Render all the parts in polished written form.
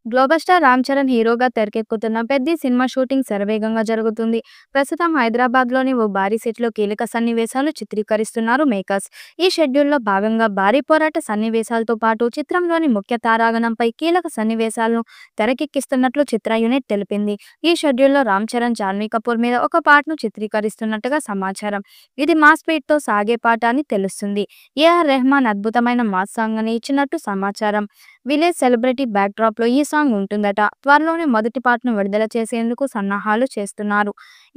Global star Ram Charan హీరోగా తెరకెక్కుతున్న 'Peddi' cinema shooting శరవేగంగా జరుగుతుంది. ప్రస్తుతం హైదరాబాద్లోని ఓ భారీ సెట్లో కీలక సన్నివేశాలు చిత్రీకరిస్తున్నారు మేకర్స్. ఈ షెడ్యూల్లో భాగంగా భారీ పోరాట సన్నివేశాలతో పాటు చిత్రంలోని ముఖ్య తారాగణంపై కీలక సన్నివేశాలను తెరకెక్కిస్తున్నట్లు చిత్ర యూనిట్ తెలిపింది. ఈ షెడ్యూల్లో రామ్ చరణ్, జాన్వీ కపూర్ మీద ఒక పాటను చిత్రీకరిస్తున్నట్టుగా సమాచారం. ఇది మాస్ బీట్తో సాగే పాట అని తెలుస్తుంది. ఏఆర్ రెహమాన్ అద్భుతమైన మాస్ సాంగ్ అని ఇచ్చినట్టు సమాచారం. విలేజ్ సెలబ్రిటీ బ్యాక్డ్రాప్ లో ఈ సాంగ్ ఉంటుందట. త్వరలోనే మొదటి పాటను విడుదల చేసేందుకు సన్నాహాలు చేస్తున్నారు.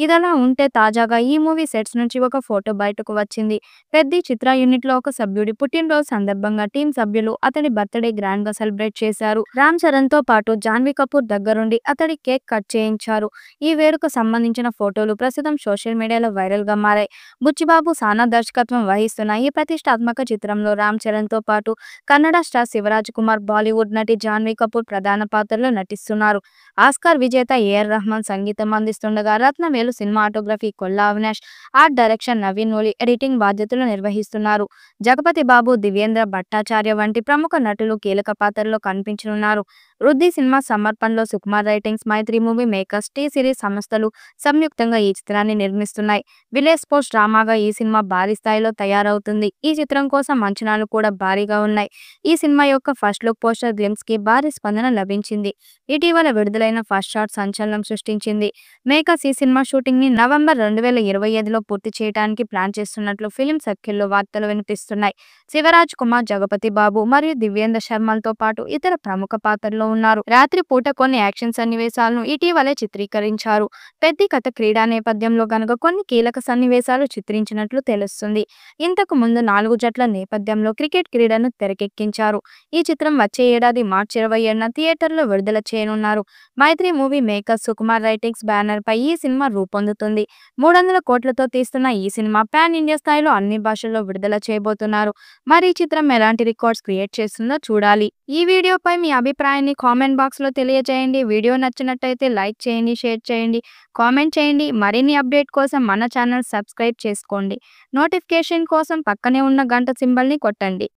ఇదలా ఉంటే తాజాగా ఈ మూవీ సెట్స్ నుంచి ఒక ఫోటో బయటకు వచ్చింది. పెద్ది చిత్ర యూనిట్ లో ఒక సభ్యుడి పుట్టినరోజు సందర్భంగా టీం సభ్యులు అతడి బర్త్డే గ్రాండ్ గా సెలబ్రేట్ చేశారు. రామ్ చరణ్ తో పాటు జాన్వీ కపూర్ దగ్గరుండి అతడి కేక్ కట్ చేయించారు. ఈ వేడుక సంబంధించిన ఫోటోలు ప్రస్తుతం సోషల్ మీడియాలో వైరల్ గా మారాయి. బుచ్చిబాబు సానా దర్శకత్వం వహిస్తున్న ఈ ప్రతిష్టాత్మక చిత్రంలో రామ్ చరణ్ తో పాటు కన్నడ స్టార్ శివరాజ్ కుమార్, బాలీవుడ్ నటి జాన్వీ కపూర్ ప్రధాన పాత్రలో నటిస్తున్నారు. ఆస్కార్ విజేత ఏఆర్ రెహమాన్ సంగీతం అందిస్తుండగా Rathnavelu cinematography, Kolla Avinash art direction, Naveen Nooli editing బాధ్యతలు నిర్వహిస్తున్నారు. జగపతి బాబు, దివ్యేంద్ర భట్టాచార్య వంటి ప్రముఖ నటులు కీలక పాత్రల్లో కనిపించనున్నారు. వృద్ధి సినిమా సమర్పణలో సుకుమార్ రైటింగ్స్, మైత్రి మూవీ మేకర్స్, టీ సిరీస్ సంస్థలు సంయుక్తంగా ఈ చిత్రాన్ని నిర్మిస్తున్నాయి. విలేజ్ స్పోర్ట్స్ డ్రామాగా ఈ సినిమా భారీ స్థాయిలో తయారవుతుంది. ఈ చిత్రం కోసం అంచనాలు కూడా భారీగా ఉన్నాయి. ఈ సినిమా యొక్క ఫస్ట్ లుక్ పోస్టర్ గ్లిమ్స్ కి భారీ స్పందన లభించింది. ఇటీవల విడుదలైన ఫస్ట్ షాట్ సంచలనం సృష్టించింది. మేకర్స్ ఈ సినిమా షూటింగ్ ని నవంబర్ 2025లో పూర్తి చేయడానికి ప్లాన్ చేస్తున్నట్లు ఫిల్మ్ సర్కిల్లో వార్తలు వినిపిస్తున్నాయి. శివరాజ్ కుమార్, జగపతి బాబు మరియు దివ్యేంద్ర శర్మలతో పాటు ఇతర ప్రముఖ పాత్రల్లో ఉన్నారు. రాత్రి పూట కొన్ని యాక్షన్ సన్నివేశాలను ఇటీవలే చిత్రీకరించారు. పెద్ది కథ క్రీడా నేపథ్యంలో గనుక కొన్ని కీలక సన్నివేశాలు చిత్రించినట్లు తెలుస్తుంది. ఇంతకు ముందు 4 జట్ల నేపథ్యంలో క్రికెట్ క్రీడను తెరకెక్కించారు. ఈ చిత్రం వచ్చే ఏడాది మార్చి 27న థియేటర్లో విడుదల చేయనున్నారు. Mythri movie makers, Sukumar writings banner పై ఈ సినిమా రూపొందుతుంది. 300 కోట్లతో తీస్తున్న ఈ సినిమా పాన్ ఇండియా స్థాయిలో అన్ని భాషల్లో విడుదల చేయబోతున్నారు. మరి ఈ చిత్రం ఎలాంటి రికార్డ్స్ క్రియేట్ చేస్తుందో చూడాలి. ఈ వీడియోపై మీ అభిప్రాయాన్ని కామెంట్ బాక్స్ లో తెలియజేయండి. వీడియో నచ్చినట్టయితే లైక్ చేయండి, షేర్ చేయండి, కామెంట్ చేయండి. మరిన్ని అప్డేట్ కోసం మన ఛానల్ సబ్స్క్రైబ్ చేసుకోండి. నోటిఫికేషన్ కోసం పక్కనే ఉన్న గంట సింబల్ ని కొట్టండి.